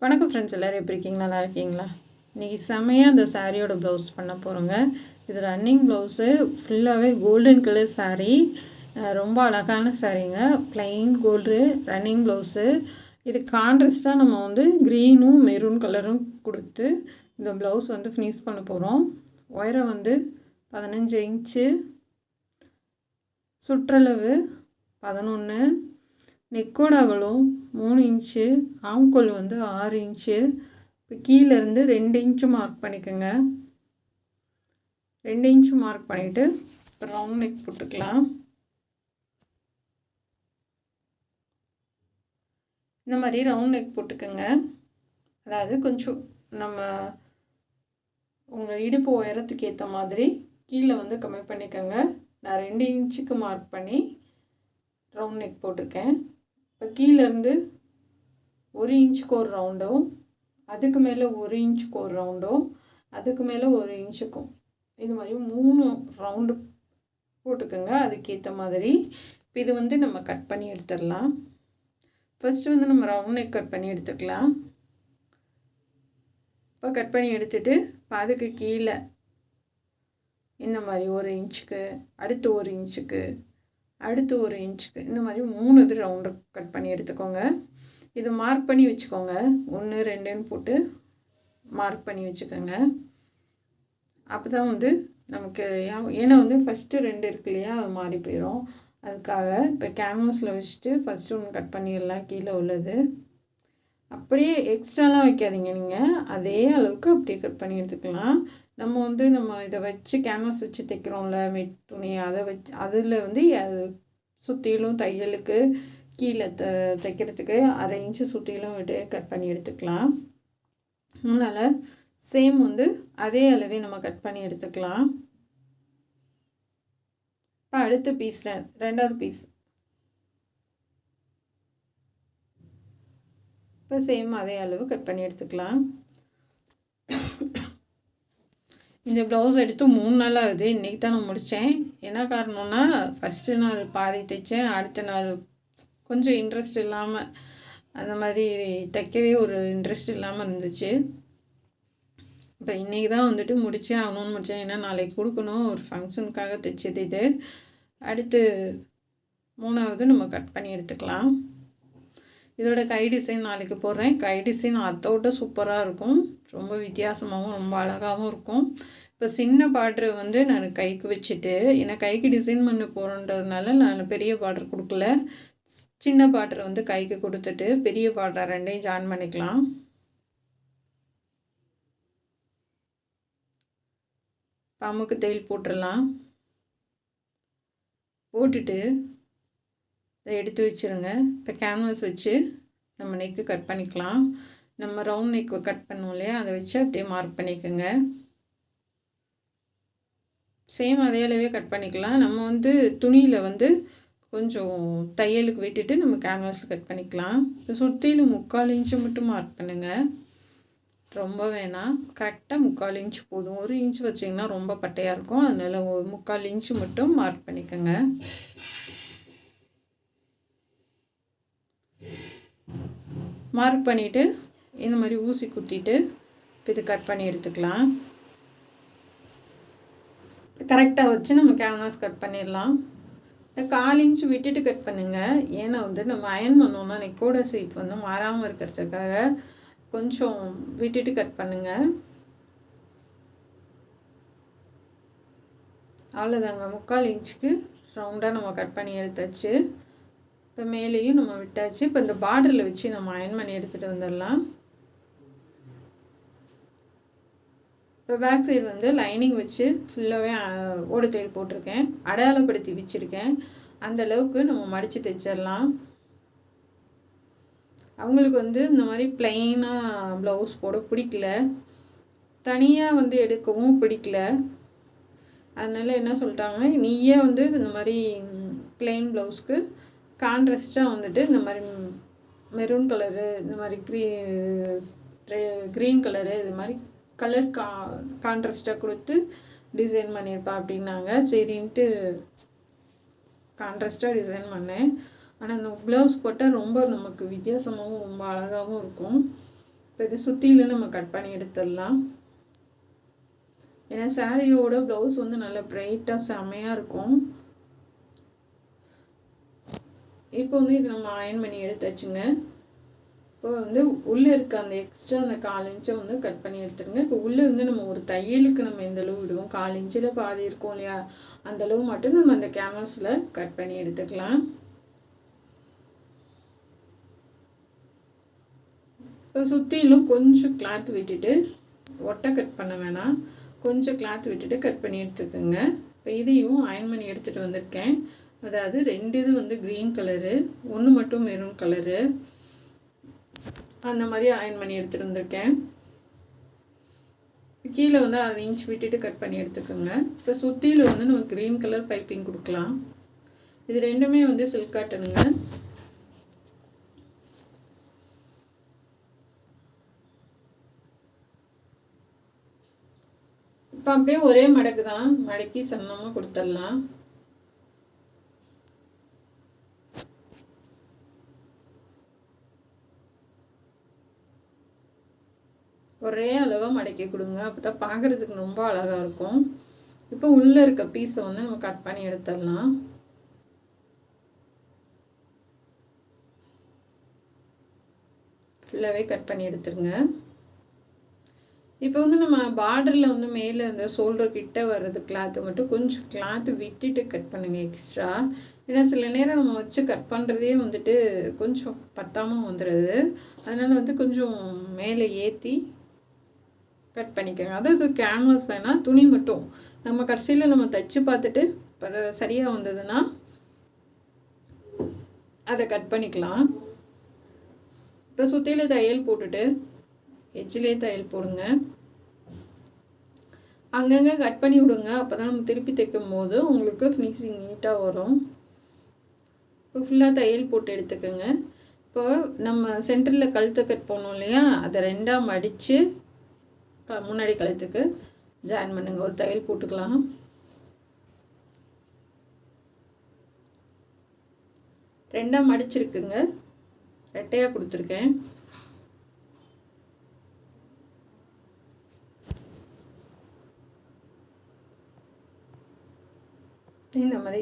வணக்கம் ஃப்ரெண்ட்ஸ், எல்லோரும் எப்படி இருக்கீங்க? நல்லா இருக்கீங்களா? இன்றைக்கி செம்மையாக இந்த சாரியோட ப்ளவுஸ் பண்ண போகிறோங்க. இது ரன்னிங் ப்ளவுஸு, ஃபுல்லாகவே கோல்டன் கலர் சாரீ. ரொம்ப அழகான சாரீங்க. Plain gold running blouse. இது கான்ட்ராஸ்ட்டாக நம்ம வந்து க்ரீனும் மெரூன் கலரும் கொடுத்து இந்த ப்ளவுஸ் வந்து ஃபினிஷ் பண்ண போகிறோம். உயரம் வந்து 15 இன்ச்சு, சுற்றளவு 11, நெக்கோட அகலம் 3 இன்ச்சு, ஆம்கோல் வந்து 6 இன்ச்சு. இப்போ கீழேருந்து 2 இன்ச்சு மார்க் பண்ணிக்கோங்க. 2 இன்ச்சு மார்க் பண்ணிவிட்டு ரவுண்ட் நெக் போட்டுக்கலாம். இந்த மாதிரி ரவுண்ட் நெக் போட்டுக்கோங்க. அதாவது கொஞ்சம் நம்ம உங்கள் இடுப்பு உயரத்துக்கு ஏற்ற மாதிரி கீழே வந்து கம்மி பண்ணிக்கோங்க. நான் 2 இன்ச்சுக்கு மார்க் பண்ணி ரவுண்ட் நெக் போட்டிருக்கேன். இப்போ கீழேருந்து 1 இன்ச்சுக்கு ஒரு ரவுண்டும், அதுக்கு மேலே 1 இன்ச்சுக்கு ஒரு ரவுண்டும், அதுக்கு மேலே 1 இன்ச்சுக்கும், இது மாதிரி 3 ரவுண்டு போட்டுக்கோங்க அதுக்கேற்ற மாதிரி. இப்போ இது வந்து நம்ம கட் பண்ணி எடுத்துடலாம். ஃபஸ்ட்டு வந்து நம்ம ரவுண்ட் நெக் கட் பண்ணி எடுத்துக்கலாம். இப்போ கட் பண்ணி எடுத்துகிட்டு அதுக்கு கீழே இந்த மாதிரி 1 இன்ச்சுக்கு, அடுத்து 1 இன்ச்சுக்கு, அடுத்து 1 இன்ச்சுக்கு, இந்த மாதிரி 3 இது ரவுண்டு கட் பண்ணி எடுத்துக்கோங்க. இது மார்க் பண்ணி வச்சுக்கோங்க. 1 2ன்னு போட்டு மார்க் பண்ணி வச்சுக்கோங்க. அப்போ தான் வந்து நமக்கு ஏன்னா வந்து ஃபஸ்ட்டு 2 இருக்கு இல்லையா, அது மாறி போயிடும். அதுக்காக இப்போ கேன்வாஸில் வச்சுட்டு ஃபஸ்ட்டு ஒன்று கட் பண்ணிடலாம். கீழே உள்ளது அப்படியே எக்ஸ்ட்ராலாம் வைக்காதீங்க. நீங்கள் அதே அளவுக்கு அப்படியே கட் பண்ணி எடுத்துக்கலாம். நம்ம வந்து இதை வச்சு கேன்வாஸ் வச்சு தைக்கிறோம்ல, மெட் துணி, அதை வச்சு அதில் வந்து சுற்றிலும் தையலுக்கு கீழே தைக்கிறதுக்கு 1/2 இன்ச்சு சுற்றிலும் விட்டு கட் பண்ணி எடுத்துக்கலாம். அதனால் சேம் வந்து அதே அளவே நம்ம கட் பண்ணி எடுத்துக்கலாம். இப்போ அடுத்த பீஸில் 2வது பீஸ் இப்போ சேம் அதே அளவு கட் பண்ணி எடுத்துக்கலாம். இந்த ப்ளவுஸ் எடுத்து 3 நாள் ஆகுது. இன்றைக்கி தான் நான் முடித்தேன். என்ன காரணம்னா, ஃபஸ்ட்டு நாள் பாதி தைச்சேன், அடுத்த நாள் கொஞ்சம் இன்ட்ரெஸ்ட் இல்லாமல், அந்த மாதிரி தைக்கவே ஒரு இன்ட்ரெஸ்ட் இல்லாமல் இருந்துச்சு. இப்போ இன்றைக்கி தான் வந்துட்டு முடித்தே ஆகணும்னு முடித்தேன். ஏன்னா நாளைக்கு கொடுக்கணும், ஒரு ஃபங்க்ஷனுக்காக தைச்சது இது. அடுத்து 3வது நம்ம கட் பண்ணி எடுத்துக்கலாம். இதோட கை டிசைன் நாளைக்கு போடுறேன். கை டிசைன் அதோட சூப்பராக இருக்கும். ரொம்ப வித்தியாசமாகவும் ரொம்ப அழகாகவும் இருக்கும். இப்போ சின்ன பார்ட்ரு வந்து நான் கைக்கு வச்சுட்டு, ஏன்னா கைக்கு டிசைன் பண்ண போகிறன்றதுனால நான் பெரிய பார்ட்ரு கொடுக்கல. சின்ன பார்டர் வந்து கைக்கு கொடுத்துட்டு பெரிய பார்டர் 2ஐயும் ஜாயின் பண்ணிக்கலாம். அமுக்கு தையல் போட்டுடலாம். போட்டுட்டு இதை எடுத்து வச்சுருங்க. இப்போ கேன்வாஸ் வச்சு நம்ம நெக்கு கட் பண்ணிக்கலாம். நம்ம ரவுண்ட் நெக்கு கட் பண்ணுவோம் இல்லையா, அதை வச்சு அப்படியே மார்க் பண்ணிக்கோங்க. சேம் அதே அளவே கட் பண்ணிக்கலாம். நம்ம வந்து துணியில் வந்து கொஞ்சம் தையலுக்கு விட்டுட்டு நம்ம கேன்வாஸில் கட் பண்ணிக்கலாம். இப்போ சுற்றிலும் 3/4 இன்ச்சு மட்டும் மார்க் பண்ணுங்கள். ரொம்ப வேணாம், கரெக்டாக 3/4 இன்ச்சு போதும். 1 இன்ச்சு வச்சிங்கன்னா ரொம்ப பட்டையாக இருக்கும். அதனால் 3/4 இன்ச்சு மட்டும் மார்க் பண்ணிக்கோங்க. மார்க் பண்ணிவிட்டு இந்த மாதிரி ஊசி குத்திட்டு இப்போ இது கட் பண்ணி எடுத்துக்கலாம். கரெக்டாக வச்சு நம்ம கேன்வாஸ் கட் பண்ணிடலாம். 1/4 இன்ச்சு விட்டுட்டு கட் பண்ணுங்கள். ஏன்னா வந்து நம்ம அயன் பண்ணோன்னா நெக்கோட ஷேப் வந்து மாறாமல் இருக்கிறதுக்காக கொஞ்சம் விட்டுட்டு கட் பண்ணுங்கள். அவ்வளோதாங்க, 3/4 இன்ச்சுக்கு ரவுண்டாக நம்ம கட் பண்ணி எடுத்தாச்சு. இப்போ மேலேயும் நம்ம விட்டாச்சு. இப்போ இந்த பார்டரில் வச்சு நம்ம அயன் பண்ணி எடுத்துகிட்டு வந்துடலாம். இப்போ பேக் சைடு வந்து லைனிங் வச்சு ஃபுல்லாகவே ஓடு தையல் போட்டிருக்கேன். அடையாளப்படுத்தி வச்சுருக்கேன். அந்தளவுக்கு நம்ம மடித்து தைச்சிடலாம். அவங்களுக்கு வந்து இந்த மாதிரி ப்ளைனாக ப்ளவுஸ் போட பிடிக்கல, தனியாக வந்து எடுக்கவும் பிடிக்கல. அதனால் என்ன சொல்லிட்டாங்க, நீயே வந்து இந்த மாதிரி ப்ளைன் ப்ளவுஸ்க்கு கான்ட்ராஸ்ட்டாக வந்துட்டு இந்த மாதிரி மெரூன் கலரு, இந்த மாதிரி க்ரீன் கலரு, இது மாதிரி கலர் கான்ட்ராஸ்ட்டாக கொடுத்து டிசைன் பண்ணியிருப்பா அப்படின்னாங்க. சரின்ட்டு கான்ட்ராஸ்ட்டாக டிசைன் பண்ணேன். ஆனால் இந்த ப்ளவுஸ் போட்டால் ரொம்ப நமக்கு வித்தியாசமாகவும் ரொம்ப அழகாகவும் இருக்கும். இப்போ இது சுற்றிலும் நம்ம கட் பண்ணி எடுத்துடலாம். ஏன்னா சாரியோட ப்ளவுஸ் வந்து நல்லா ப்ரைட்டாக செம்மையாக இருக்கும். இப்போ வந்து இது நம்ம அயன் பண்ணி எடுத்தாச்சுங்க. இப்போ வந்து உள்ளே இருக்க அந்த எக்ஸ்ட்ரா அந்த 4 இன்ச்சை வந்து கட் பண்ணி எடுத்துருங்க. இப்போ உள்ளே வந்து நம்ம ஒரு தையலுக்கு நம்ம எந்த அளவு விடுவோம், 4 இன்ச்சில் பாதி இருக்கும் இல்லையா, அந்தளவு மட்டும் நம்ம அந்த கேன்வாஸில் கட் பண்ணி எடுத்துக்கலாம். இப்போ சுற்றிலும் கொஞ்சம் கிளாத் விட்டுட்டு, ஒட்டை கட் பண்ண வேணாம், கொஞ்சம் கிளாத் விட்டுட்டு கட் பண்ணி எடுத்துக்கோங்க. இப்போ இதையும் அயன் பண்ணி எடுத்துகிட்டு வந்திருக்கேன். அதாவது 2 இது வந்து க்ரீன் கலரு, 1 மட்டும் மெரூன் கலரு, அந்த மாதிரி அயன் பண்ணி எடுத்துகிட்டு வந்திருக்கேன். கீழே வந்து 1/2 இன்ச் விட்டுட்டு கட் பண்ணி எடுத்துக்கோங்க. இப்போ சுற்றியில் வந்து நம்ம க்ரீன் கலர் பைப்பிங் கொடுக்கலாம். இது ரெண்டுமே வந்து சில்க் காட்டனுங்க. இப்போ அப்படியே ஒரே மடக்கு தான், மடக்கி சன்னமாக கொடுத்துடலாம். ஒரே அளவாக மடக்கி கொடுங்க, அப்போ தான் பார்க்குறதுக்கு ரொம்ப அழகாக இருக்கும். இப்போ உள்ளே இருக்க பீஸை வந்து நம்ம கட் பண்ணி எடுத்துடலாம். ஃபுல்லாகவே கட் பண்ணி எடுத்துருங்க. இப்போ வந்து நம்ம பார்டரில் வந்து மேலே அந்த ஷோல்டர் கிட்ட வர்றது கிளாத்து மட்டும் கொஞ்சம் கிளாத்து விட்டுட்டு கட் பண்ணுங்கள் எக்ஸ்ட்ரா. ஏன்னா சில நேரம் நம்ம வச்சு கட் பண்ணுறதே வந்துட்டு கொஞ்சம் பத்தாமல் வந்துடுது. அதனால் வந்து கொஞ்சம் மேலே ஏற்றி கட் பண்ணிக்கோங்க. அதாவது கேன்வாஸ் வேணால், துணி மட்டும் நம்ம கடைசியில் நம்ம தைச்சி பார்த்துட்டு சரியாக வந்ததுன்னா அதை கட் பண்ணிக்கலாம். இப்போ சுற்றியில் தையல் போட்டுட்டு எட்ஜிலே தையல் போடுங்க. அங்கங்கே கட் பண்ணி விடுங்க, அப்போ தான் நம்ம திருப்பி தைக்கும் போது உங்களுக்கு ஃபினிஷிங் நீட்டாக வரும். இப்போ ஃபுல்லாக தையல் போட்டு எடுத்துக்கோங்க. இப்போ நம்ம சென்டரில் கழுத்தை கட் போனோம் இல்லையா, அதை 2ஆக மடித்து முன்னாடி கழுத்துக்கு ஜாயின் பண்ணுங்க. ஒரு தையல் போட்டுக்கலாம். ரெண்டாக மடிச்சிருக்குங்க, ரெட்டையாக கொடுத்துருக்கேன். இந்த மாதிரி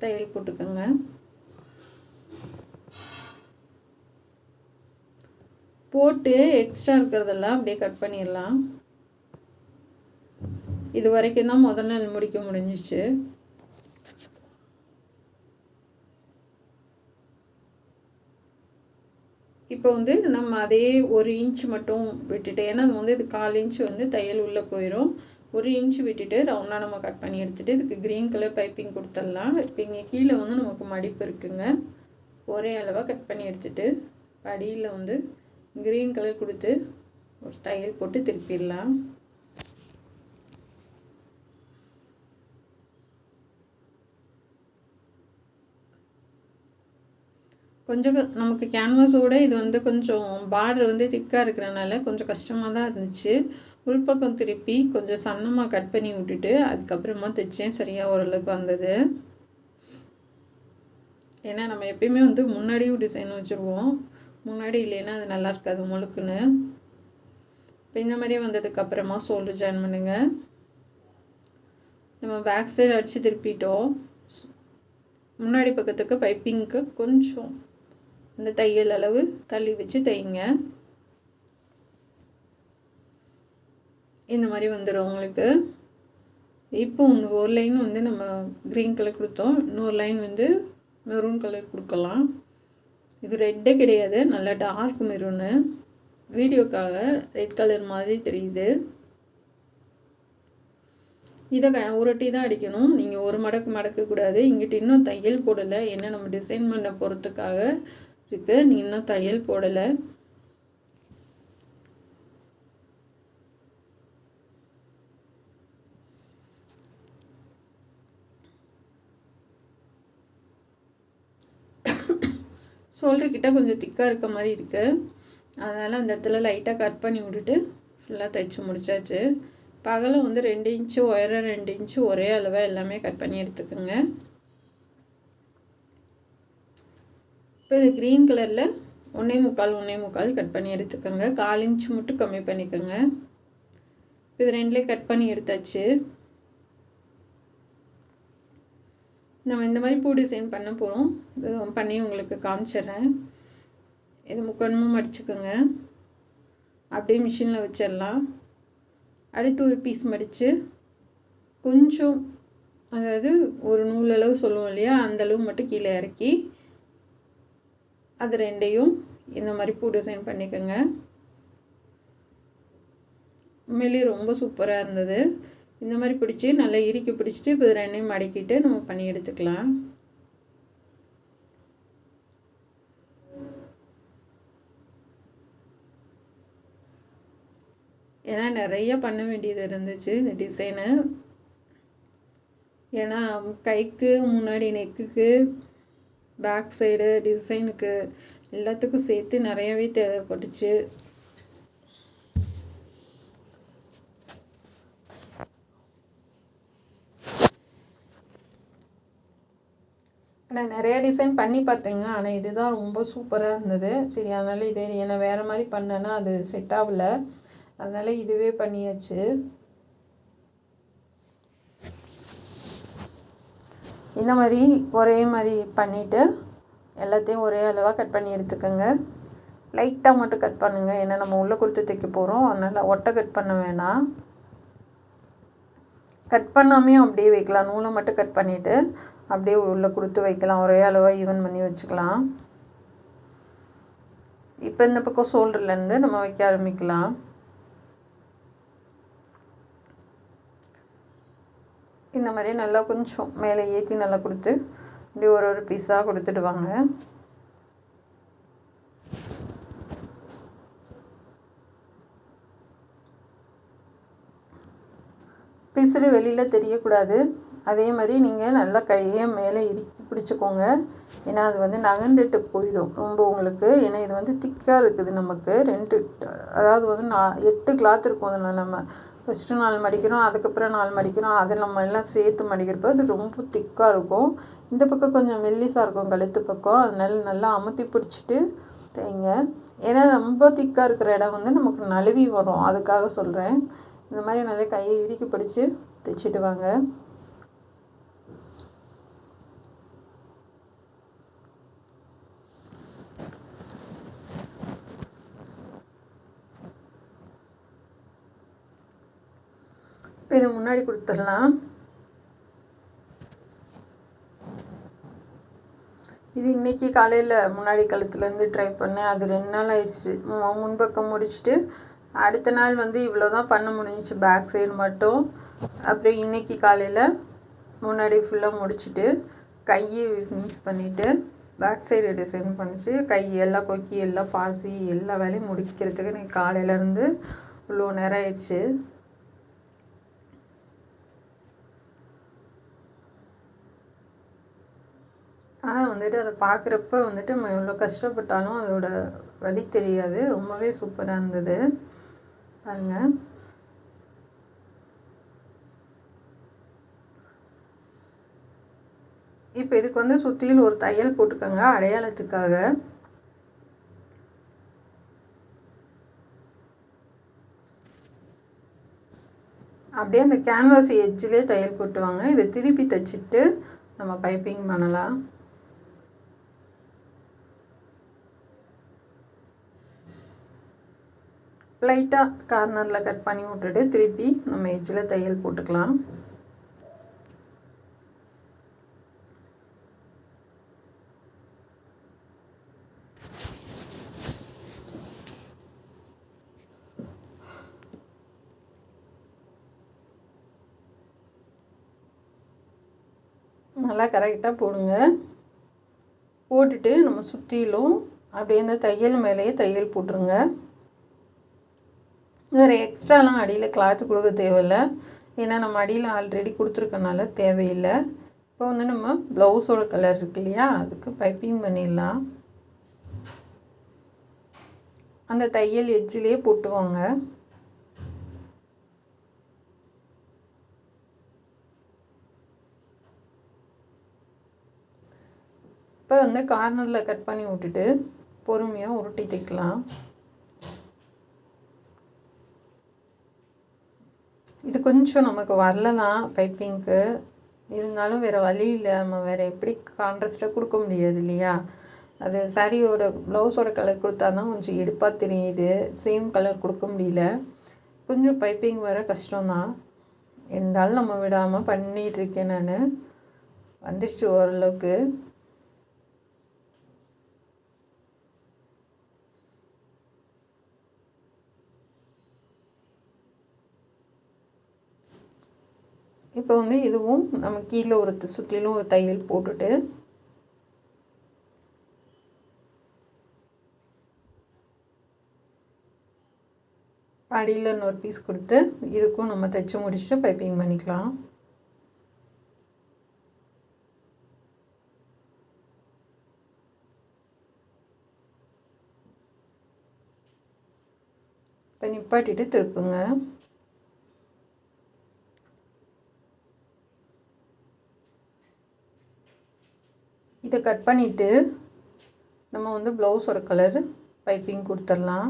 தையல் போட்டுக்கோங்க. போட்டு எக்ஸ்ட்ரா இருக்கிறதெல்லாம் அப்படியே கட் பண்ணிடலாம். இது வரைக்கும் தான் முதல் நாள் முடிக்க முடிஞ்சிச்சு. இப்போ வந்து நம்ம அதே 1 இன்ச் மட்டும் விட்டுட்டு, ஏன்னா வந்து இது 1/4 இன்ச் வந்து தையல் உள்ளே போயிடும். 1 இன்ச் விட்டுட்டு ரவுண்டாக நம்ம கட் பண்ணி எடுத்துகிட்டு இதுக்கு க்ரீன் கலர் பைப்பிங் கொடுத்துடலாம். இப்போ இங்கே கீழே வந்து நமக்கு மடிப்பு இருக்குங்க. ஒரே அளவாக கட் பண்ணி எடுத்துகிட்டு அடியில் வந்து க்ரீன் கலர் கொடுத்து ஒரு தையல் போட்டு திருப்பிடலாம். கொஞ்சம் நமக்கு கேன்வாஸோடு இது வந்து கொஞ்சம் பார்டர் வந்து திக்காக இருக்கிறனால கொஞ்சம் கஷ்டமாக தான் இருந்துச்சு. உள்பக்கம் திருப்பி கொஞ்சம் சன்னமாக கட் பண்ணி விட்டுட்டு அதுக்கப்புறமா தைச்சேன். சரியாக ஓரளவுக்கு வந்தது. ஏன்னா நம்ம எப்பயுமே வந்து முன்னாடியும் டிசைன் வச்சுருவோம், முன்னாடி இல்லைன்னா அது நல்லா இருக்காது முழுக்குன்னு. இப்போ இந்த மாதிரி வந்ததுக்கப்புறமா ஷோல்டர் ஜாயின் பண்ணுங்கள். நம்ம பேக் சைடு அடித்து திருப்பிட்டோம். முன்னாடி பக்கத்துக்கு பைப்பிங்க்கு கொஞ்சம் இந்த தையல் அளவு தள்ளி வச்சு தைங்க. இந்த மாதிரி வந்துடும் உங்களுக்கு. இப்போ ஒரு லைன் வந்து நம்ம க்ரீன் கலர் கொடுத்தோம், இன்னொரு லைன் வந்து மெரூன் கலர் கொடுக்கலாம். இது ரெட்டே கிடையாது, நல்லா டார்க் மெரூனு. வீடியோக்காக ரெட் கலர் மாதிரி தெரியுது. இதை உருட்டி தான் அடிக்கணும். நீங்கள் ஒரு மடக்கு மடக்கக்கூடாது. இங்கிட்ட இன்னும் தையல் போடலை, என்ன நம்ம டிசைன் பண்ண போகிறதுக்காக இருக்குது. நீங்கள் இன்னும் தையல் போடலை. ஷோல்டர்கிட்ட கொஞ்சம் திக்காக இருக்க மாதிரி இருக்குது, அதனால் அந்த இடத்துல லைட்டாக கட் பண்ணி விட்டுட்டு ஃபுல்லாக தைச்சி முடிச்சாச்சு. பகலும் வந்து 2 இன்ச்சு உயரம் 2 இன்ச்சு ஒரே அளவாக எல்லாமே கட் பண்ணி எடுத்துக்கோங்க. இப்போ இது க்ரீன் கலரில் 1.25 கட் பண்ணி எடுத்துக்கோங்க. 1/4 இன்ச் மட்டும் கம்மி பண்ணிக்கோங்க. இது ரெண்டுலேயும் கட் பண்ணி எடுத்தாச்சு. நம்ம இந்த மாதிரி பூ டிசைன் பண்ண போகிறோம். பண்ணி உங்களுக்கு காமிச்சிட்றேன். இது முக்கோணமாக மடிச்சுக்கோங்க. அப்படியே மிஷினில் வச்சிடலாம். அடுத்து ஒரு பீஸ் மடித்து கொஞ்சம், அதாவது ஒரு நூலளவு சொல்லுவோம் இல்லையா, அந்தளவு மட்டும் கீழே இறக்கி அது ரெண்டையும் இந்த மாதிரி பூ டிசைன் பண்ணிக்கோங்க. உண்மையிலேயே ரொம்ப சூப்பராக இருந்தது. இந்த மாதிரி பிடிச்சி நல்லா இறுக்கி பிடிச்சிட்டு இப்போ ரெண்டையும் மடக்கிட்டு நம்ம பண்ணி எடுத்துக்கலாம். ஏன்னா நிறைய பண்ண வேண்டியது இருந்துச்சு இந்த டிசைனு. ஏன்னா கைக்கு முன்னாடி நெக்குக்கு பேக் சைடு டிசைனுக்கு எல்லாத்துக்கும் சேர்த்து நிறையவே தேவைப்பட்டுச்சு. நான் நிறைய டிசைன் பண்ணி பார்த்தேங்க. ஆனால் இதுதான் ரொம்ப சூப்பராக இருந்தது. சரி, அதனால் இது ஏன்னா வேறு மாதிரி பண்ணேன்னா அது செட் ஆகலை. அதனால் இதுவே பண்ணியாச்சு. இந்த மாதிரி ஒரே மாதிரி பண்ணிவிட்டு எல்லாத்தையும் ஒரே அளவாக கட் பண்ணி எடுத்துக்கோங்க. லைட்டாக மட்டும் கட் பண்ணுங்கள். ஏன்னா நம்ம உள்ளே கொடுத்து தைக்க போகிறோம். அதனால் ஒட்டை கட் பண்ண வேணாம். கட் பண்ணாமையும் அப்படியே வைக்கலாம். நூலை மட்டும் கட் பண்ணிவிட்டு அப்படியே உள்ளே கொடுத்து வைக்கலாம். ஒரே அளவாக ஈவன் பண்ணி வச்சுக்கலாம். இப்போ இந்த பக்கம் ஷோல்டர்லேருந்து நம்ம வைக்க ஆரம்பிக்கலாம். இந்த மாதிரி நல்லா கொஞ்சம் மேலே ஏற்றி நல்லா கொடுத்து இப்படி ஒரு பீஸாக கொடுத்துட்டு வாங்க. பீஸு வெளியில் தெரியக்கூடாது. அதே மாதிரி நீங்கள் நல்லா கையை மேலே இறுக்கி பிடிச்சிக்கோங்க. ஏன்னா அது வந்து நகண்டுட்டு போயிடும் ரொம்ப உங்களுக்கு. ஏன்னா இது வந்து திக்காக இருக்குது நமக்கு. அதாவது வந்து 8 கிளாத் இருக்கும். அதில் நம்ம ஃபஸ்ட்டு 4 மடிக்கிறோம், அதுக்கப்புறம் 4 மடிக்கிறோம். அதை நம்ம எல்லாம் சேர்த்து மடிக்கிறப்போ அது ரொம்ப திக்காக இருக்கும். இந்த பக்கம் கொஞ்சம் மெல்லிசாக இருக்கும் கழுத்து பக்கம். அதனால நல்லா அமுத்தி பிடிச்சிட்டு தைங்க. ஏன்னா ரொம்ப திக்காக இருக்கிற இடம் வந்து நமக்கு நழுவி வரும். அதுக்காக சொல்கிறேன். இந்த மாதிரி நல்லா கையை இறுக்கி பிடிச்சி தைச்சிட்டு வாங்க. இப்போ இதை முன்னாடி கொடுத்துடலாம். இது இன்றைக்கி காலையில் முன்னாடி கழுத்துலேருந்து ட்ரை பண்ணேன். அது 2 நாள் ஆயிடுச்சு. முன்பக்கம் முடிச்சுட்டு அடுத்த நாள் வந்து இவ்வளோ தான் பண்ண முடிஞ்சிச்சு பேக் சைடு மட்டும். அப்புறம் இன்றைக்கி காலையில் முன்னாடி ஃபுல்லாக முடிச்சுட்டு கையை ஃபினிஷ் பண்ணிவிட்டு பேக் சைடு டிசைன் பண்ணிச்சு. கை எல்லாம் கொக்கி எல்லாம் பாசி எல்லா வேலையும் முடிக்கிறதுக்கு இன்றைக்கி காலையிலேருந்து இவ்வளோ நேரம் ஆயிடுச்சு. ஆனால் வந்துட்டு அதை பார்க்குறப்ப வந்துட்டு நம்ம எவ்வளோ கஷ்டப்பட்டாலும் அதோட வலி தெரியாது. ரொம்பவே சூப்பராக இருந்தது பாருங்கள். இப்போ இதுக்கு வந்து சுற்றியில் ஒரு தையல் போட்டுக்கோங்க அடையாளத்துக்காக. அப்படியே அந்த கேன்வாஸ் எட்ஜிலே தையல் போட்டுவாங்க. இதை திருப்பி தைச்சிட்டு நம்ம பைப்பிங் பண்ணலாம். லைட்டாக கார்னரில் கட் பண்ணி விட்டுட்டு திருப்பி நம்ம எட்ஜில் தையல் போட்டுக்கலாம். நல்லா கரெக்டாக போடுங்க. போட்டுட்டு நம்ம சுற்றிலும் அப்படியே இந்த தையல் மேலேயே தையல் போட்டுருங்க. வேறு எக்ஸ்ட்ராலாம் அடியில் கிளாத்து கொடுக்க தேவையில்லை. ஏன்னா நம்ம அடியில் ஆல்ரெடி கொடுத்துருக்கனால தேவையில்லை. இப்போ வந்து நம்ம ப்ளவுஸோட கலர் இருக்கு இல்லையா, அதுக்கு பைப்பிங் பண்ணிடலாம். அந்த தையல் எட்ஜிலே போட்டுவாங்க. இப்போ வந்து கார்னரில் கட் பண்ணி விட்டுட்டு பொறுமையாக உருட்டி தைக்கலாம். இது கொஞ்சம் நமக்கு வரல தான் பைப்பிங்க்கு, இருந்தாலும் வேறு வழி இல்லை. நம்ம வேறு எப்படி கான்ட்ராஸ்ட்டாக கொடுக்க முடியாது இல்லையா? அது சாரியோட ப்ளவுஸோட கலர் கொடுத்தா தான் கொஞ்சம் எடுப்பாக தெரியுது. சேம் கலர் கொடுக்க முடியல. கொஞ்சம் பைப்பிங் வர கஷ்டம்தான். இருந்தாலும் நம்ம விடாமல் பண்ணிகிட்ருக்கேன் நான். வந்துடுச்சு ஓரளவுக்கு. இப்போ வந்து இதுவும் நம்ம கீழே ஒரு சுற்றிலும் ஒரு தையல் போட்டுட்டு அடியில் இன்னொரு பீஸ் கொடுத்து இதுக்கும் நம்ம தைச்சி முடிச்சுட்டு பைப்பிங் பண்ணிக்கலாம். இப்போ நிப்பாட்டிட்டு திருப்புங்க. இதை கட் பண்ணிவிட்டு நம்ம வந்து ப்ளவுஸோட கலர் பைப்பிங் கொடுத்துடலாம்.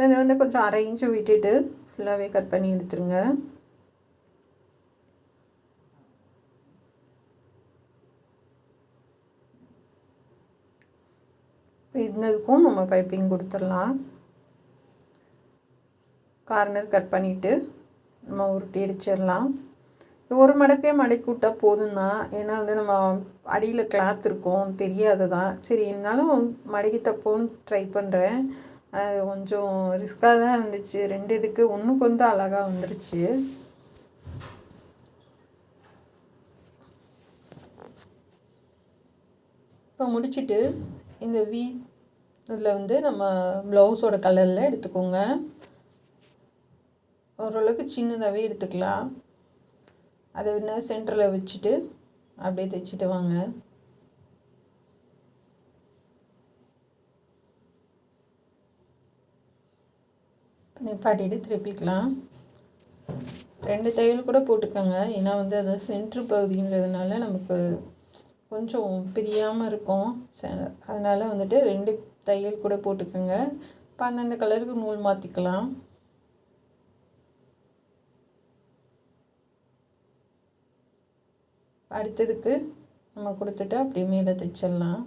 இதை வந்து கொஞ்சம் 1/2 இன்ச்சு விட்டுட்டு ஃபுல்லாகவே கட் பண்ணி எடுத்துருங்க. இப்போ இதுக்கும் நம்ம பைப்பிங் கொடுத்துடலாம். கார்னர் கட் பண்ணிவிட்டு நம்ம உருட்டி அடிச்சிடலாம். ஒரு மடக்கே மடக்கி விட்டால் போதும் தான். ஏன்னா வந்து நம்ம அடியில் கிளாத் இருக்கும், தெரியாது தான். சரி, இருந்தாலும் மடக்கி தப்போன்னு ட்ரை பண்ணுறேன். அது கொஞ்சம் ரிஸ்க்காக தான் இருந்துச்சு. 2 இதுக்கு ஒன்றுக்கு வந்து அழகாக வந்துருச்சு. இப்போ முடிச்சுட்டு இந்த இதில் வந்து நம்ம ப்ளவுஸோட கலரில் எடுத்துக்கோங்க. ஓரளவுக்கு சின்னதாகவே எடுத்துக்கலாம். அதை என்ன சென்டரில் வச்சுட்டு அப்படியே தைச்சிட்டு வாங்க. நிப்பாட்டிட்டு திருப்பிக்கலாம். 2 தையல் கூட போட்டுக்கோங்க. ஏன்னா வந்து அது சென்ட்ரு பகுதின்றதுனால நமக்கு கொஞ்சம் பிரியாமல் இருக்கும். அதனால் வந்துட்டு 2 தையல் கூட போட்டுக்கோங்க. இப்போ அந்தந்த கலருக்கு நூல் மாற்றிக்கலாம். அடுத்ததுக்கு நம்ம கொடுத்துட்டு அப்படியே மேலே தைச்சிடலாம்.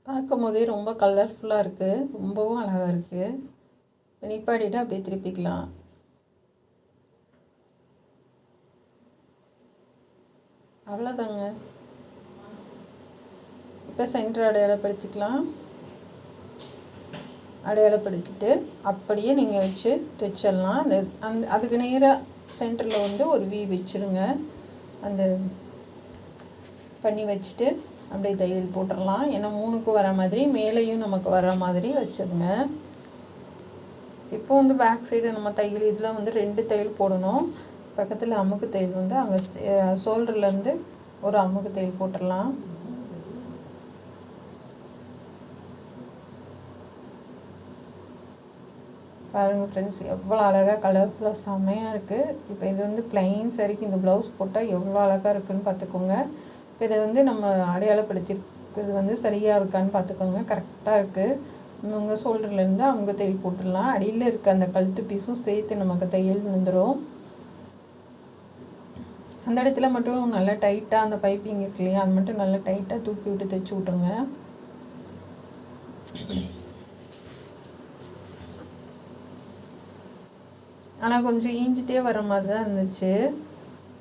பார்க்கும் போதே ரொம்ப கலர்ஃபுல்லாக இருக்குது, ரொம்பவும் அழகாக இருக்குது. நிப்பாட்டிட்டு அப்படியே திருப்பிக்கலாம். அவ்வளோதாங்க. இப்போ சென்டர் அடையாளப்படுத்திக்கலாம். அடையாளப்படுத்திட்டு அப்படியே நீங்கள் வச்சு தைச்சிடலாம். அதுக்கு நேராக சென்டரில் வந்து ஒரு வி வச்சுடுங்க. அந்த பண்ணி வச்சுட்டு அப்படியே தையல் போட்டுடலாம். ஏன்னா 3க்கு வர மாதிரி மேலேயும் நமக்கு வர மாதிரி வச்சுருங்க. இப்போ வந்து பேக் சைடு நம்ம தையல் இதில் வந்து 2 தையல் போடணும். பக்கத்தில் அமுக்கு தையல் வந்து அங்கே ஷோல்டர்லேருந்து ஒரு அமுக்கு தையல் போட்டுடலாம். பாருங்கள் ஃப்ரெண்ட்ஸ், எவ்வளோ அழகாக கலர்ஃபுல்லாக செம்மையாக இருக்குது. இப்போ இது வந்து ப்ளைன் சாரிக்கு இந்த ப்ளவுஸ் போட்டால் எவ்வளோ அழகாக இருக்குதுன்னு பார்த்துக்கோங்க. இப்போ இதை வந்து நம்ம அடையாளப்படுத்திருக்கிறது வந்து சரியாக இருக்கான்னு பார்த்துக்கோங்க. கரெக்டாக இருக்குது. உங்கள் ஷோல்டர்லேருந்து அவங்க தையல் போட்டுடலாம். அடியில் இருக்க அந்த கழுத்து பீஸும் சேர்த்து நமக்கு தையல் விழுந்துடும். அந்த இடத்துல மட்டும் நல்லா டைட்டாக அந்த பைப்பிங் இருக்கு இல்லையா, அது மட்டும் நல்லா டைட்டாக தூக்கி விட்டு தைச்சி விட்ருங்க. ஆனால் கொஞ்சம் ஈஞ்சிட்டே வர மாதிரி தான் இருந்துச்சு.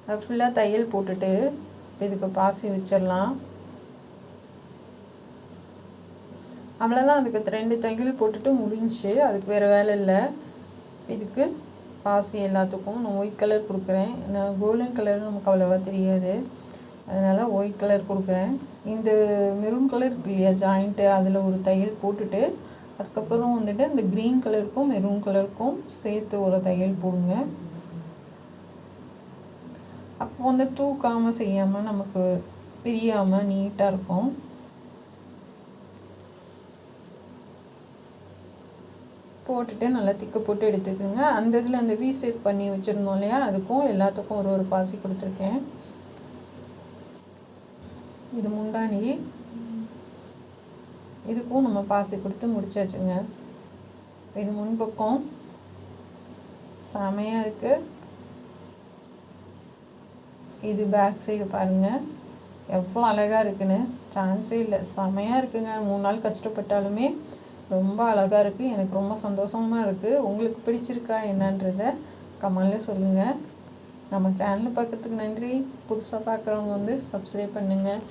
அது ஃபுல்லாக தையல் போட்டுட்டு இதுக்கு பாசி வச்சிடலாம். அவ்வளோதான். அதுக்கு 2 தையல் போட்டுட்டு முடிஞ்சு. அதுக்கு வேறு வேலை இல்லை. இதுக்கு பாசி எல்லாத்துக்கும் நான் ஒயிட் கலர் கொடுக்குறேன். நான் கோல்டன் கலர் நமக்கு அவ்வளோவா தெரியாது, அதனால் ஒயிட் கலர் கொடுக்குறேன். இந்த மெரூன் கலர் இருக்கு இல்லையா ஜாயிண்ட்டு, அதில் ஒரு தையல் போட்டுட்டு அதுக்கப்புறம் வந்துட்டு இந்த க்ரீன் கலருக்கும் மெரூன் கலருக்கும் சேர்த்து ஒரு தையல் போடுங்க. அப்போ வந்து தூக்காமல் செய்யாமல் நமக்கு பிரியாமல் நீட்டாக இருக்கும். போட்டுட்டு நல்லா திக்க போட்டு எடுத்துக்கோங்க. அந்த இதில் அந்த வி ஷேப் பண்ணி வச்சுருந்தோம் இல்லையா, அதுக்கும் எல்லாத்துக்கும் ஒரு பாசி கொடுத்துருக்கேன். இது முந்தானி, இதுக்கும் நம்ம பாசி கொடுத்து முடிச்சாச்சுங்க. இது முன்பக்கம் செமையாக இருக்குது. இது பேக் சைடு பாருங்கள் எவ்வளோ அழகாக இருக்குன்னு, சான்ஸே இல்லை, செமையாக இருக்குங்க. 3 நாள் கஷ்டப்பட்டாலுமே ரொம்ப அழகாக இருக்குது. எனக்கு ரொம்ப சந்தோஷமாக இருக்குது. உங்களுக்கு பிடிச்சிருக்கா என்னன்றதை கமெண்டில் சொல்லுங்கள். நம்ம சேனலை பார்க்குறதுக்கு நன்றி. புதுசாக பார்க்குறவங்க வந்து சப்ஸ்கிரைப் பண்ணுங்கள்.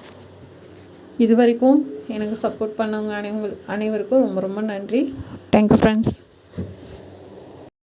இது வரைக்கும் எனக்கு சப்போர்ட் பண்ணவங்க அனைவருக்கும் ரொம்ப ரொம்ப நன்றி. Thank you friends.